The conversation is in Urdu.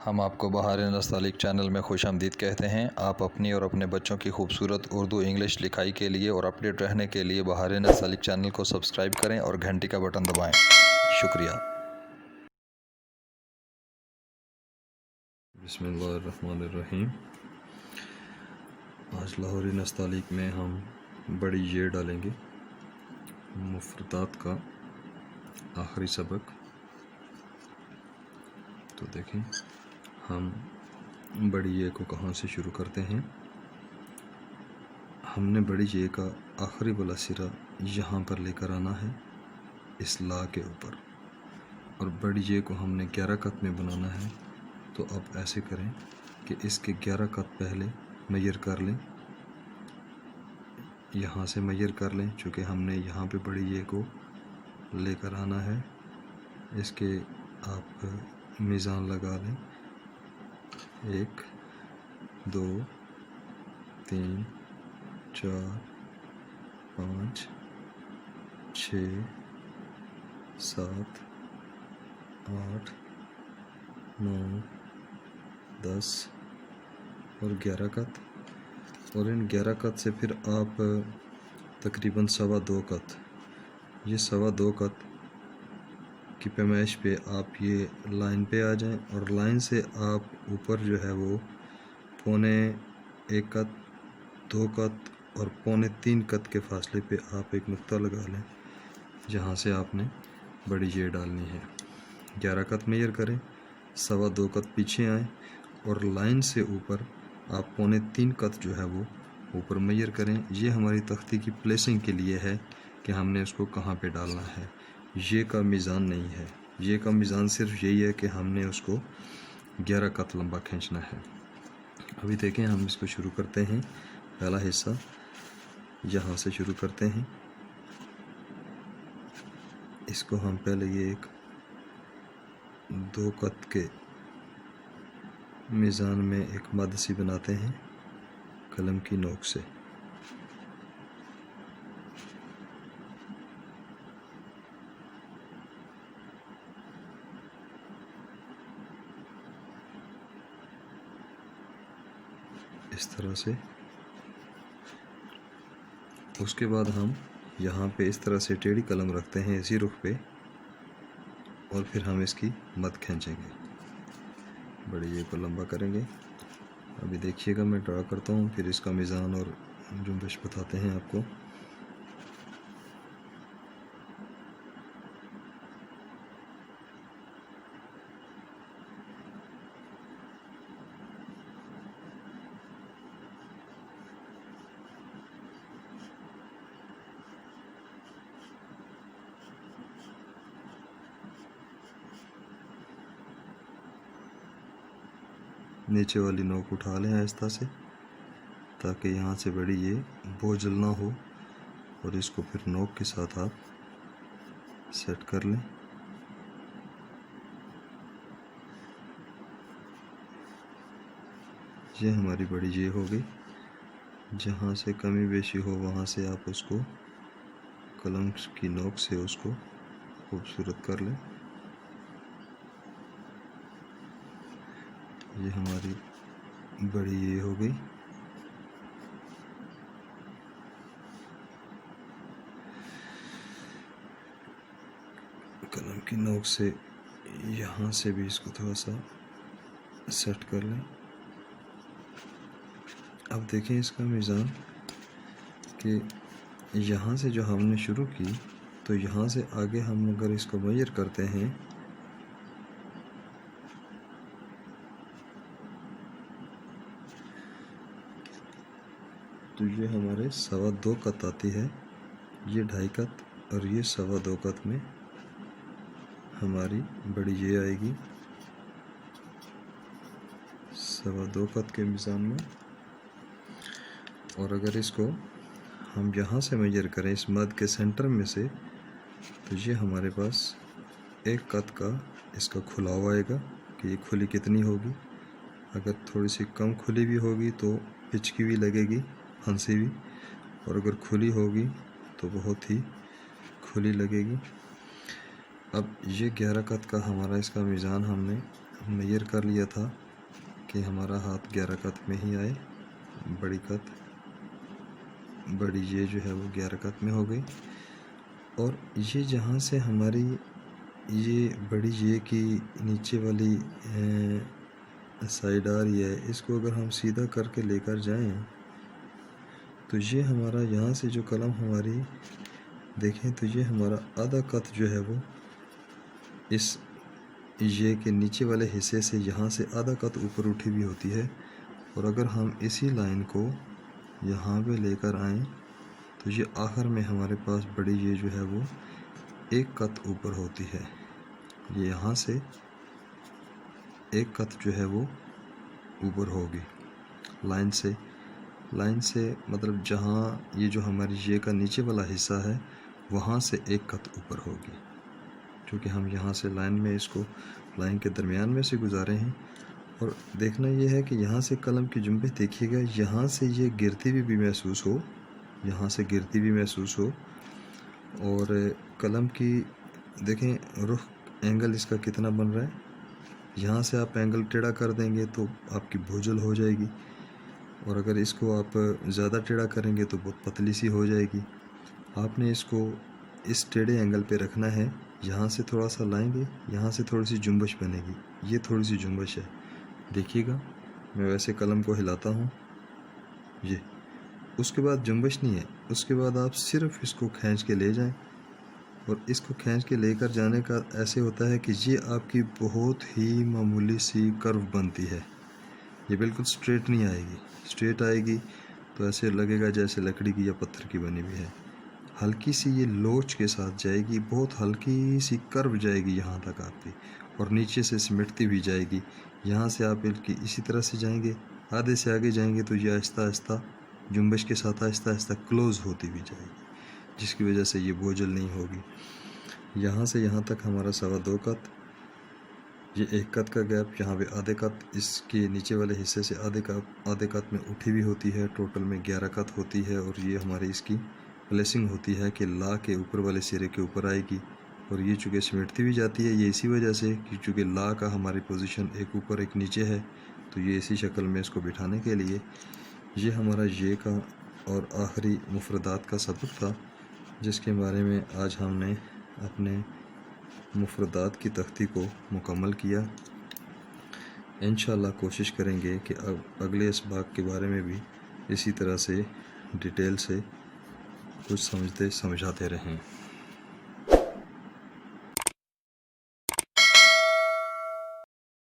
ہم آپ کو بہار نستعلیق چینل میں خوش آمدید کہتے ہیں۔ آپ اپنی اور اپنے بچوں کی خوبصورت اردو انگلش لکھائی کے لیے اور اپڈیٹ رہنے کے لیے بہار نستعلیق چینل کو سبسکرائب کریں اور گھنٹی کا بٹن دبائیں۔ شکریہ۔ بسم اللہ الرحمن الرحیم۔ آج لاہوری نستعلیق میں ہم بڑی یہ ڈالیں گے، مفردات کا آخری سبق۔ تو دیکھیں ہم بڑی یہ کو کہاں سے شروع کرتے ہیں۔ ہم نے بڑی یہ کا آخری والا سرا یہاں پر لے کر آنا ہے، اس لا کے اوپر، اور بڑی یہ کو ہم نے 11 قط میں بنانا ہے۔ تو اب ایسے کریں کہ اس کے 11 قط پہلے میئر کر لیں، یہاں سے میئر کر لیں، چونکہ ہم نے یہاں پہ بڑی یہ کو لے کر آنا ہے۔ اس کے آپ میزان لگا لیں، 1 2 3 4 5 6 7 8 9 10 اور 11 قط، اور ان 11 قط سے پھر آپ تقریباً 2.25 قط، یہ 2.25 قط کی پیمائش پہ آپ یہ لائن پہ آ جائیں، اور لائن سے آپ اوپر جو ہے وہ 1.25 قط، 2 قط اور 3.25 قط کے فاصلے پہ آپ ایک نقطہ لگا لیں، جہاں سے آپ نے بڑی یہ ڈالنی ہے۔ 11 قط میئر کریں، 2.25 قط پیچھے آئیں، اور لائن سے اوپر آپ 3.25 قط جو ہے وہ اوپر میئر کریں۔ یہ ہماری تختی کی پلیسنگ کے لیے ہے کہ ہم نے اس کو کہاں پہ ڈالنا ہے، یہ کا میزان نہیں ہے۔ یہ کا میزان صرف یہی ہے کہ ہم نے اس کو 11 قط لمبا کھینچنا ہے۔ ابھی دیکھیں ہم اس کو شروع کرتے ہیں۔ پہلا حصہ یہاں سے شروع کرتے ہیں۔ اس کو ہم پہلے یہ 2 قط کے میزان میں ایک مد سی بناتے ہیں قلم کی نوک سے۔ اس طرح سے، اس کے بعد ہم یہاں پہ اس طرح سے ٹیڑھی قلم رکھتے ہیں اسی رخ پہ، اور پھر ہم اس کی مد کھینچیں گے، بڑی یہ کو لمبا کریں گے۔ ابھی دیکھیے گا میں ڈرا کرتا ہوں، پھر اس کا میزان اور جنبش بتاتے ہیں آپ کو۔ نیچے والی نوک اٹھا لیں آہستہ سے، تاکہ یہاں سے بڑی یہ بوجھل نہ ہو، اور اس کو پھر نوک کے ساتھ آپ سیٹ کر لیں۔ یہ ہماری بڑی یہ ہو گئی۔ جہاں سے کمی بیشی ہو وہاں سے آپ اس کو قلم کی نوک سے اس کو خوبصورت کر لیں۔ یہ ہماری بڑی یہ ہو گئی۔ قلم کی نوک سے یہاں سے بھی اس کو تھوڑا سا سیٹ کر لیں۔ اب دیکھیں اس کا میزان کہ یہاں سے جو ہم نے شروع کی، تو یہاں سے آگے ہم اگر اس کو میئر کرتے ہیں تو یہ ہمارے 2.25 قط آتی ہے، یہ 2.5 قط، اور یہ 2.25 قط میں ہماری بڑی یہ آئے گی 2.25 قط کے میزان میں۔ اور اگر اس کو ہم یہاں سے میئر کریں اس مد کے سینٹر میں سے، تو یہ ہمارے پاس 1 قط کا اس کا کھلاؤ آئے گا کہ یہ کھلی کتنی ہوگی۔ اگر تھوڑی سی کم کھلی بھی ہوگی تو پچکی بھی لگے گی، پھنسی بھی، اور اگر کھلی ہوگی تو بہت ہی کھلی لگے گی۔ اب یہ 11 قط کا ہمارا اس کا میزان ہم نے میئر کر لیا تھا کہ ہمارا ہاتھ 11 قط میں ہی آئے، بڑی قط بڑی یہ جو ہے وہ 11 قط میں ہو گئی، اور یہ جہاں سے ہماری یہ بڑی یہ کی نیچے والی سائڈ آ رہی ہے، اس کو اگر ہم سیدھا کر کے لے کر جائیں تو یہ ہمارا یہاں سے جو قلم ہماری دیکھیں تو یہ ہمارا آدھا قط جو ہے وہ اس یہ کے نیچے والے حصے سے یہاں سے آدھا قط اوپر اٹھی بھی ہوتی ہے، اور اگر ہم اسی لائن کو یہاں پہ لے کر آئیں تو یہ آخر میں ہمارے پاس بڑی یہ جو ہے وہ 1 قط اوپر ہوتی ہے، یہ یہاں سے 1 قط جو ہے وہ اوپر ہوگی لائن سے مطلب جہاں یہ جو ہماری یہ کا نیچے والا حصہ ہے وہاں سے 1 قط اوپر ہوگی، چونکہ ہم یہاں سے لائن میں اس کو لائن کے درمیان میں سے گزارے ہیں۔ اور دیکھنا یہ ہے کہ یہاں سے قلم کی جنبش دیکھیے گا، یہاں سے یہ گرتی ہوئی بھی محسوس ہو، یہاں سے گرتی بھی محسوس ہو، اور قلم کی دیکھیں رخ اینگل اس کا کتنا بن رہا ہے، یہاں سے آپ اینگل ٹیڑھا کر دیں گے تو آپ کی بھوجل ہو جائے گی، اور اگر اس کو آپ زیادہ ٹیڑھا کریں گے تو بہت پتلی سی ہو جائے گی۔ آپ نے اس کو اس ٹیڑھے اینگل پہ رکھنا ہے، یہاں سے تھوڑا سا لائیں گے، یہاں سے تھوڑی سی جنبش بنے گی، یہ تھوڑی سی جنبش ہے، دیکھیے گا میں ویسے قلم کو ہلاتا ہوں، یہ اس کے بعد جنبش نہیں ہے، اس کے بعد آپ صرف اس کو کھینچ کے لے جائیں، اور اس کو کھینچ کے لے کر جانے کا ایسے ہوتا ہے کہ یہ آپ کی بہت ہی معمولی سی کرو بنتی ہے، یہ بالکل سٹریٹ نہیں آئے گی، سٹریٹ آئے گی تو ایسے لگے گا جیسے لکڑی کی یا پتھر کی بنی ہوئی ہے، ہلکی سی یہ لوچ کے ساتھ جائے گی، بہت ہلکی سی کرو جائے گی یہاں تک آپ کی، اور نیچے سے سمٹتی بھی جائے گی، یہاں سے آپ اسی طرح سے جائیں گے، آدھے سے آگے جائیں گے تو یہ آہستہ آہستہ جنبش کے ساتھ آہستہ آہستہ کلوز ہوتی بھی جائے گی، جس کی وجہ سے یہ بوجھل نہیں ہوگی۔ یہاں سے یہاں تک ہمارا 2.25 قط، یہ 1 قط کا گیپ، یہاں پہ آدھے قط اس کے نیچے والے حصے سے آدھے قط میں اٹھی ہوئی ہوتی ہے، ٹوٹل میں 11 قط ہوتی ہے، اور یہ ہماری اس کی پلیسنگ ہوتی ہے کہ لا کے اوپر والے سرے کے اوپر آئے گی، اور یہ چونکہ سمیٹتی بھی جاتی ہے، یہ اسی وجہ سے کہ چونکہ لا کا ہماری پوزیشن ایک اوپر ایک نیچے ہے، تو یہ اسی شکل میں اس کو بٹھانے کے لیے یہ ہمارا یہ کا اور آخری مفردات کا سبق تھا، جس کے بارے میں آج ہم نے اپنے مفردات کی تختی کو مکمل کیا۔ انشاءاللہ کوشش کریں گے کہ اب اگلے اسباق کے بارے میں بھی اسی طرح سے ڈیٹیل سے کچھ سمجھاتے رہیں۔